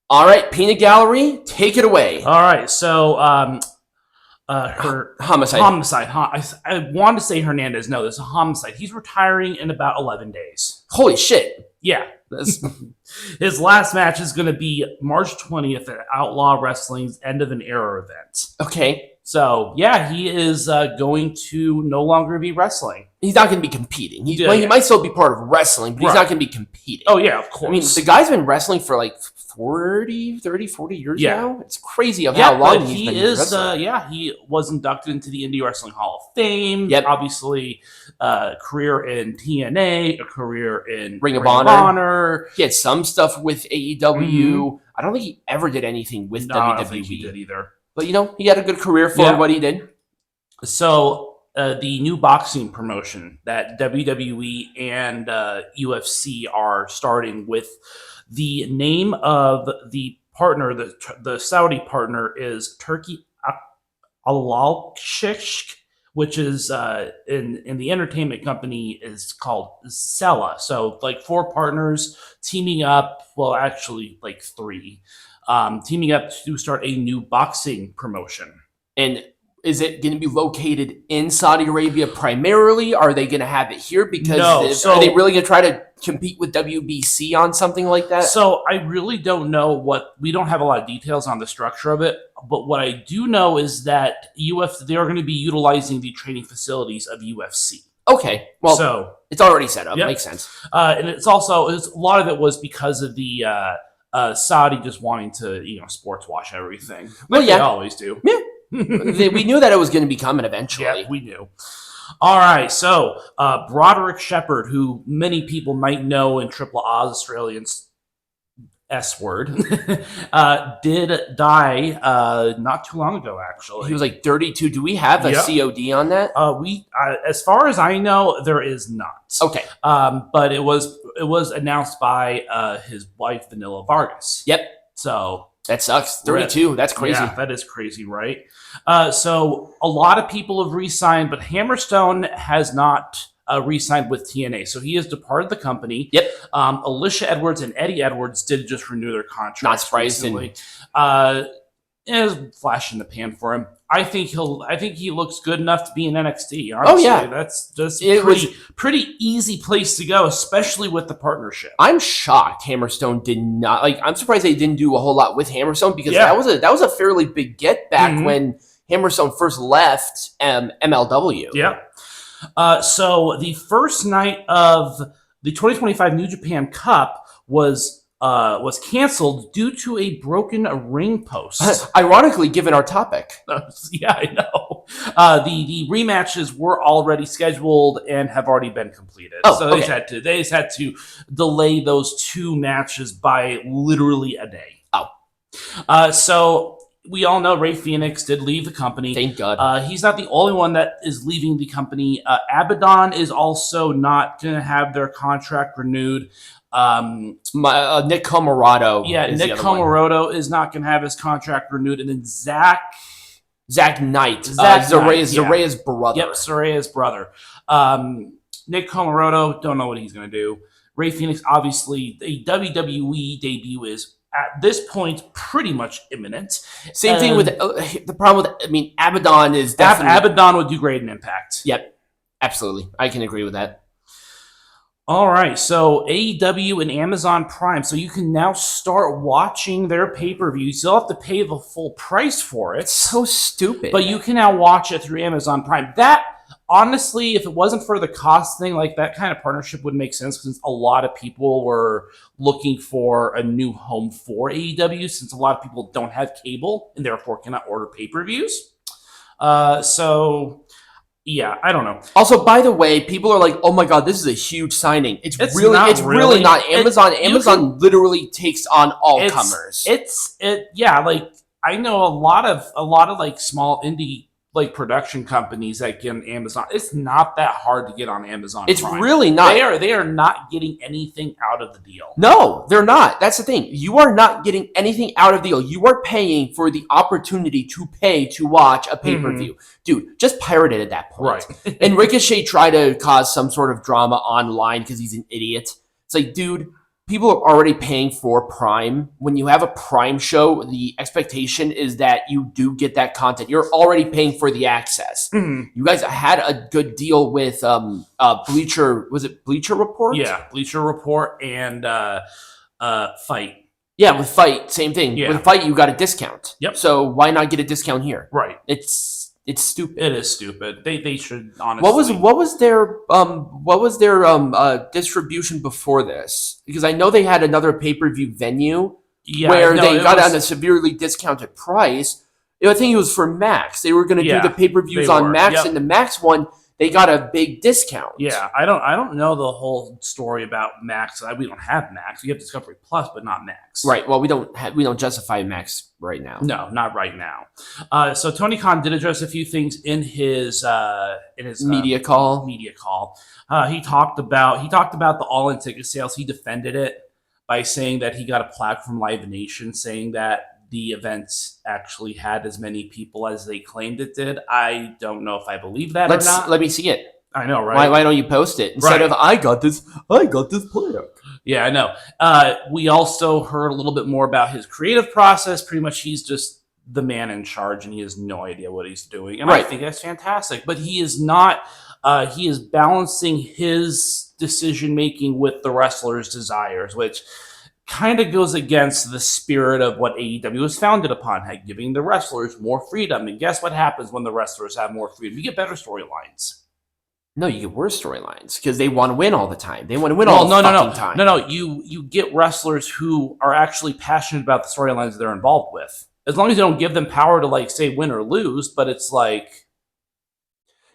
All right, Peanut Gallery, take it away. All right, so her Homicide. I wanted to say Hernandez. No, this is a Homicide. He's retiring in about 11 days. Holy shit. Yeah. His last match is going to be March 20th at Outlaw Wrestling's End of an Era event. Okay. So, yeah, he is going to no longer be wrestling. He's not going to be competing. He might still be part of wrestling, but he's not going to be competing. Oh, yeah, of course. I mean, the guy's been wrestling for like 40 years now. It's crazy of how long he's been wrestling. He was inducted into the Indie Wrestling Hall of Fame. Yep. Obviously, career in TNA, a career in Ring of Honor. He had some stuff with AEW. Mm-hmm. I don't think he ever did anything with WWE. I don't think he did either. But, he had a good career for what he did. So, the new boxing promotion that WWE and UFC are starting with, the name of the partner, the Saudi partner, is Turki Al-Shishk, which is in the entertainment company is called Sella. So, like 4 partners teaming up. Well, actually, like 3. Teaming up to start a new boxing promotion. And is it going to be located in Saudi Arabia primarily? Are they going to have it here? Because are they really going to try to compete with WBC on something like that? So I really don't know we don't have a lot of details on the structure of it. But what I do know is that they are going to be utilizing the training facilities of UFC. Okay. Well, it's already set up. Yep. Makes sense. And it's also, a lot of it was because of the Saudi just wanting to, sports wash everything. They always do. Yeah. We knew that it was going to be coming eventually. Yeah, we knew. All right, so Broderick Shepherd, who many people might know in Triple Oz Australian's S word, did die not too long ago, actually. He was like 32. Do we have a COD on that? As far as I know, there is not. Okay. But it was announced by his wife, Vanilla Vargas. Yep. So that sucks. 32. That's crazy. Yeah, that is crazy, right? So a lot of people have re-signed, but Hammerstone has not re-signed with TNA. So he has departed the company. Yep. Alicia Edwards and Eddie Edwards did just renew their contracts. Not surprisingly. It was a flash in the pan for him. I think he looks good enough to be in NXT. Honestly. Oh yeah, that's just pretty easy place to go, especially with the partnership. I'm shocked Hammerstone did not I'm surprised they didn't do a whole lot with Hammerstone because that was a fairly big get back when Hammerstone first left MLW. Yeah. So the first night of the 2025 New Japan Cup was canceled due to a broken ring post. Ironically, given our topic. Yeah, I know. The rematches were already scheduled and have already been completed. So they just had to delay those 2 matches by literally a day. So we all know Rey Fenix did leave the company. Thank God. He's not the only one that is leaving the company. Abaddon is also not going to have their contract renewed. Nick Comoroto. Yeah, Nick Comoroto is not going to have his contract renewed. And then Zach Knight. Zaraya's brother. Yep, Zaraya's brother. Nick Comoroto, don't know what he's going to do. Rey Fenix, obviously, a WWE debut is, at this point, pretty much imminent. Same thing with the problem with, Abaddon is definitely... Abaddon would do great in Impact. Yep, absolutely. I can agree with that. All right, so AEW and Amazon Prime. So you can now start watching their pay-per-view. You still have to pay the full price for it. It's so stupid. But you can now watch it through Amazon Prime. That, honestly, if it wasn't for the cost thing, like that kind of partnership would make sense because a lot of people were looking for a new home for AEW since a lot of people don't have cable and therefore cannot order pay-per-views. Yeah, I don't know. Also, by the way, people are like, "Oh my God, this is a huge signing." It's really not. Amazon literally takes on all comers. I know a lot of like small indie like production companies that get on Amazon. It's not that hard to get on Amazon. It's Prime. really not. They are not getting anything out of the deal. No, they're not. That's the thing. You are not getting anything out of the deal. You are paying for the opportunity to pay to watch a pay-per-view. Dude, just pirate it at that point. Right. And Ricochet tried to cause some sort of drama online because he's an idiot. It's like, dude, people are already paying for Prime. When you have a Prime show, the expectation is that you do get that content. You're already paying for the access. Mm-hmm. You guys had a good deal with Bleacher. Was it Bleacher Report? Yeah, Bleacher Report and Fight. Yeah, with Fight, same thing. Yeah. With Fight, you got a discount. Yep. So why not get a discount here? Right. It's stupid. It is stupid. They should honestly. What was their distribution before this? Because I know they had another pay-per-view venue where they got it on a severely discounted price. I think it was for Max. They were going to do the pay-per-views on Max, and the Max one they got a big discount. Yeah, I don't know the whole story about Max. We don't have Max. We have Discovery Plus, but not Max. Right. Well, we don't justify Max right now. No, not right now. So Tony Khan did address a few things in his media call. He talked about the all-in ticket sales. He defended it by saying that he got a plaque from Live Nation saying that the events actually had as many people as they claimed it did. I don't know if I believe that or not. Let me see it. I know, right? Why don't you post it instead of I got this plaque? Yeah, I know. We also heard a little bit more about his creative process. Pretty much, he's just the man in charge, and he has no idea what he's doing. And I think that's fantastic. But he is not. He is balancing his decision making with the wrestler's desires, which kind of goes against the spirit of what AEW was founded upon, giving the wrestlers more freedom. And guess what happens when the wrestlers have more freedom? You get better storylines. No, you get worse storylines because they want to win all the time. They want to win all the time. No. You get wrestlers who are actually passionate about the storylines they're involved with. As long as you don't give them power to, like, say, win or lose, but it's like...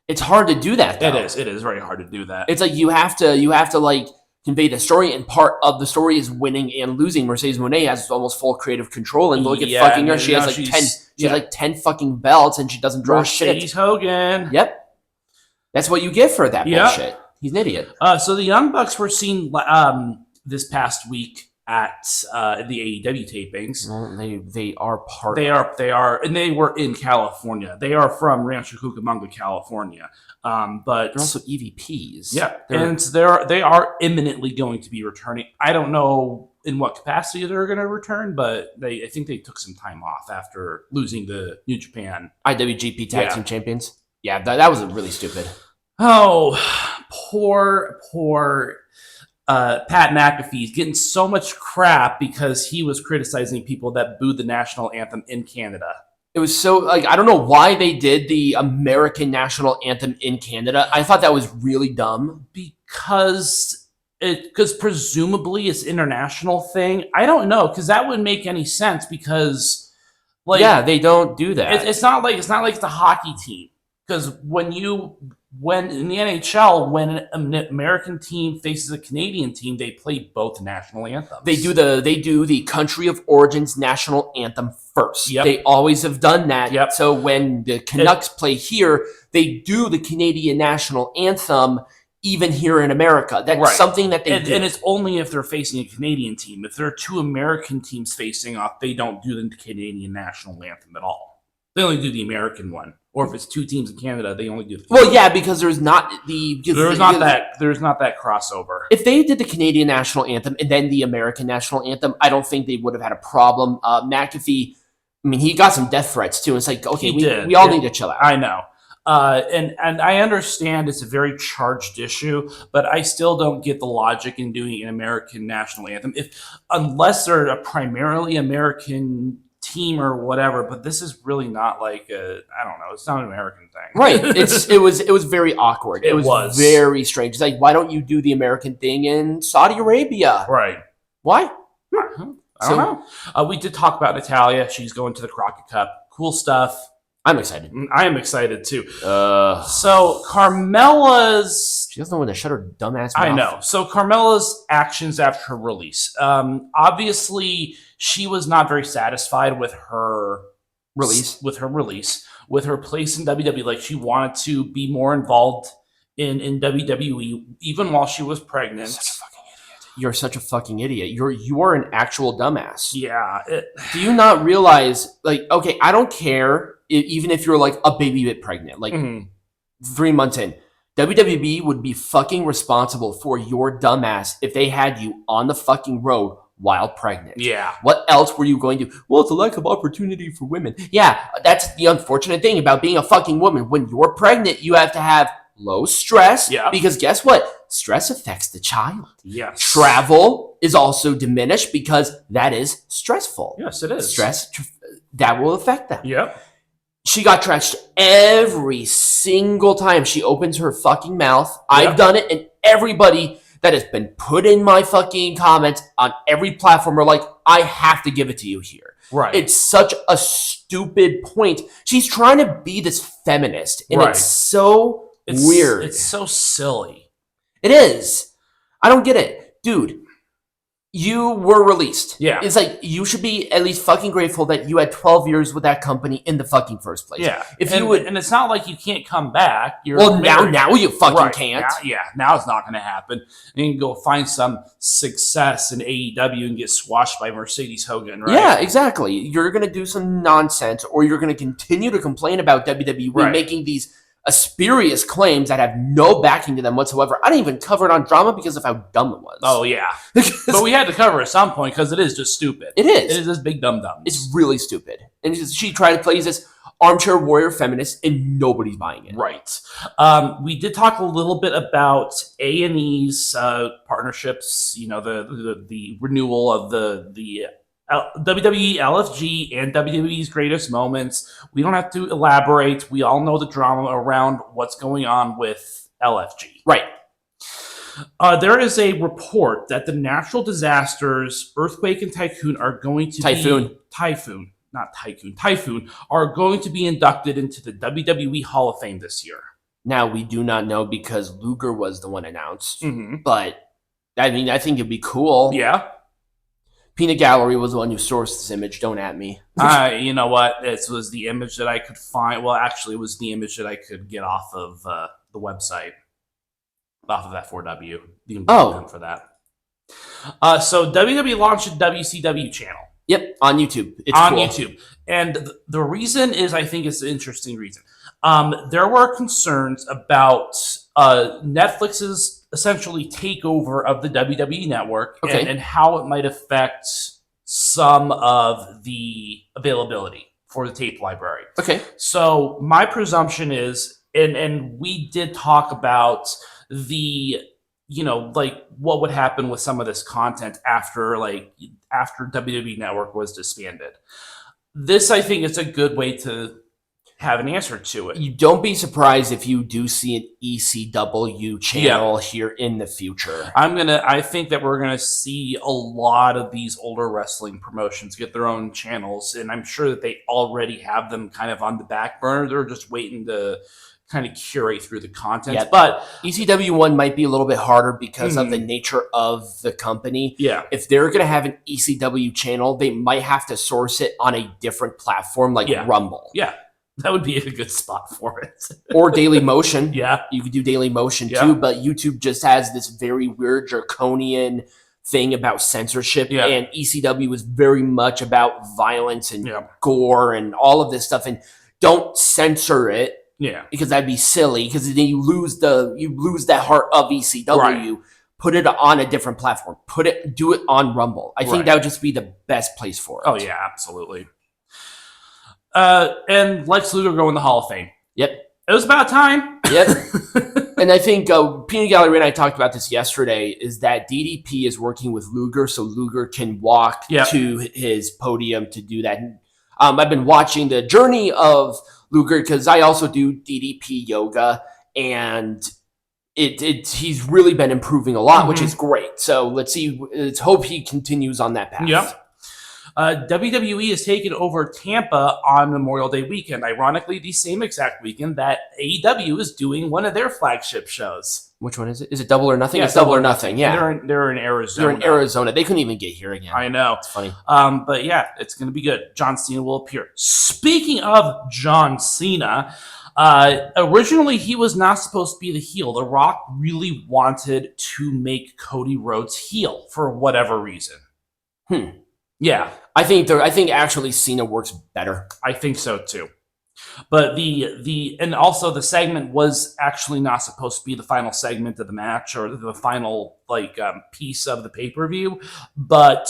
It's hard to do that, though. It is very hard to do that. It's like you have to like, convey the story, and part of the story is winning and losing. Mercedes Moné has almost full creative control, and look at fucking her. She has like 10 fucking belts, and she doesn't draw shit. Mercedes Hogan. Yep. That's what you get for that bullshit. He's an idiot. So the Young Bucks were seen this past week at the AEW tapings. Well, they are part. They are, and they were in California. They are from Rancho Cucamonga, California. But they're also EVPs. Yeah, and they are imminently going to be returning. I don't know in what capacity they're going to return, but I think they took some time off after losing the New Japan IWGP Tag Team Champions. Yeah, that was really stupid. Oh, poor Pat McAfee's getting so much crap because he was criticizing people that booed the national anthem in Canada. It was so, like, I don't know why they did the American national anthem in Canada. I thought that was really dumb. Because presumably it's an international thing. I don't know, because that wouldn't make any sense because, like... Yeah, they don't do that. It's not like the hockey team. Because when in the NHL, when an American team faces a Canadian team, they play both national anthems. They do the country of origin's national anthem first. Yep. They always have done that. Yep. So when the Canucks play here, they do the Canadian national anthem even here in America. That's something that they do. And it's only if they're facing a Canadian team. If there are two American teams facing off, they don't do the Canadian national anthem at all. They only do the American one. Or if it's two teams in Canada, they only do the Well, yeah, because there's not that crossover. If they did the Canadian national anthem and then the American national anthem, I don't think they would have had a problem. McAfee, I mean, he got some death threats too. It's like, okay, we all need to chill out. I know. And I understand it's a very charged issue, but I still don't get the logic in doing an American national anthem unless they're a primarily American team or whatever. But this is really not like I don't know. It's not an American thing, right? It was very awkward. It was very strange. It's like, why don't you do the American thing in Saudi Arabia? Right? Why? I don't know. We did talk about Natalya. She's going to the Crockett Cup. Cool stuff. I'm excited. I am excited too. So Carmella's... She doesn't know when to shut her dumbass mouth. I know. So Carmella's actions after her release. Obviously, she was not very satisfied with her release. With her place in WWE. Like, she wanted to be more involved in WWE, even while she was pregnant. You're such a fucking idiot. You are an actual dumbass. Yeah. Do you not realize, like, okay, I don't care even if you're like a baby bit pregnant, like 3 months in. WWE would be fucking responsible for your dumbass if they had you on the fucking road while pregnant. Yeah. What else were you going to? Well, it's a lack of opportunity for women. Yeah, that's the unfortunate thing about being a fucking woman. When you're pregnant, you have to have low stress. Yeah. Because guess what? Stress affects the child. Yes. Travel is also diminished because that is stressful. Yes, it is. Stress, that will affect them. Yep. She got trashed every single time she opens her fucking mouth. Yep. I've done it, and everybody that has been put in my fucking comments on every platform are like, I have to give it to you here. Right. It's such a stupid point. She's trying to be this feminist, and it's so weird. It's so silly. It is. I don't get it. Dude, you were released. Yeah. It's like, you should be at least fucking grateful that you had 12 years with that company in the fucking first place. Yeah. And it's not like you can't come back. Now you fucking can't. Now it's not going to happen. And you can go find some success in AEW and get squashed by Mercedes Hogan, right? Yeah, exactly. You're going to do some nonsense, or you're going to continue to complain about WWE making these spurious claims that have no backing to them whatsoever. I didn't even cover it on Drama because of how dumb it was. Oh, yeah. But we had to cover it at some point because it is just stupid. It is. It is this big dumb-dumb. It's really stupid. And she tried to play this armchair warrior feminist, and nobody's buying it. Right. We did talk a little bit about A&E's partnerships, the renewal of the WWE LFG and WWE's greatest moments. We don't have to elaborate. We all know the drama around what's going on with LFG. Right. There is a report that the natural disasters, Earthquake and Typhoon, are going to Typhoon are going to be inducted into the WWE Hall of Fame this year. Now, we do not know because Luger was the one announced. Mm-hmm. But, I mean, I think it'd be cool. Yeah. Peanut Gallery was the one who sourced this image. Don't at me. You know what? This was the image that I could find. Well, actually, it was the image that I could get off of the website, off of F4W. You can look for that. So WWE launched a WCW channel. Yep, on YouTube. It's on cool. YouTube. And the reason is, I think it's an interesting reason. There were concerns about Netflix's essentially takeover of the WWE network and how it might affect some of the availability for the tape library. Okay. So my presumption is, and we did talk about the, what would happen with some of this content after WWE Network was disbanded. This, I think, is a good way to have an answer to it. You don't be surprised if you do see an ECW channel here in the future. I think that we're gonna see a lot of these older wrestling promotions get their own channels, and I'm sure that they already have them kind of on the back burner. They're just waiting to kind of curate through the content. Yeah, but ECW one might be a little bit harder because of the nature of the company. Yeah. If they're going to have an ECW channel, they might have to source it on a different platform like Rumble. Yeah. That would be a good spot for it. Or Daily Motion. Yeah. You could do Daily Motion too, but YouTube just has this very weird draconian thing about censorship, and ECW is very much about violence and gore and all of this stuff, and don't censor it. Yeah, because that'd be silly. Because then you lose that heart of ECW. Right. Put it on a different platform. Do it on Rumble. I think that would just be the best place for it. Oh yeah, absolutely. And Lex Luger going in the Hall of Fame. Yep, it was about time. Yep. And I think Peanut Gallery and I talked about this yesterday. Is that DDP is working with Luger, so Luger can walk to his podium to do that. I've been watching the journey of Luger because I also do DDP yoga, and he's really been improving a lot, which is great. So let's hope he continues on that path. Yep. WWE has taken over Tampa on Memorial Day weekend. Ironically, the same exact weekend that AEW is doing one of their flagship shows. Which one is it? Is it Double or Nothing? Yeah, it's Double or Nothing. Yeah, they're in Arizona. They're in Arizona. They couldn't even get here again. I know. It's funny. But yeah, it's going to be good. John Cena will appear. Speaking of John Cena, originally he was not supposed to be the heel. The Rock really wanted to make Cody Rhodes heel for whatever reason. Yeah, I think actually Cena works better. I think so too. But and also the segment was actually not supposed to be the final segment of the match or the final piece of the pay-per-view, but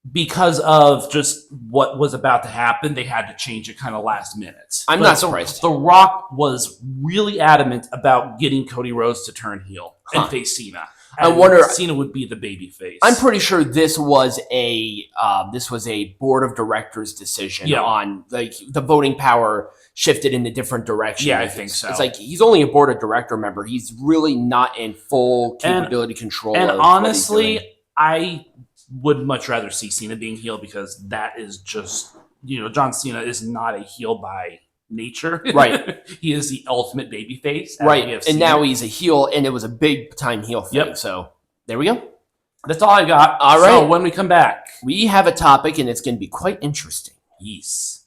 because of just what was about to happen, they had to change it kind of last minute. I'm not surprised. The Rock was really adamant about getting Cody Rhodes to turn heel and face Cena. I wonder Cena would be the baby face. I'm pretty sure this was a board of directors decision on the voting power shifted in a different direction. Yeah, I think so. It's like he's only a board of director member. He's really not in full capability control. And honestly, I would much rather see Cena being heel because that is just John Cena is not a heel by nature. Right. He is the ultimate babyface. Right. And now he's a heel, and it was a big time heel thing. Yep. So there we go. That's all I got. All right. So when we come back, we have a topic, and it's going to be quite interesting. Yes.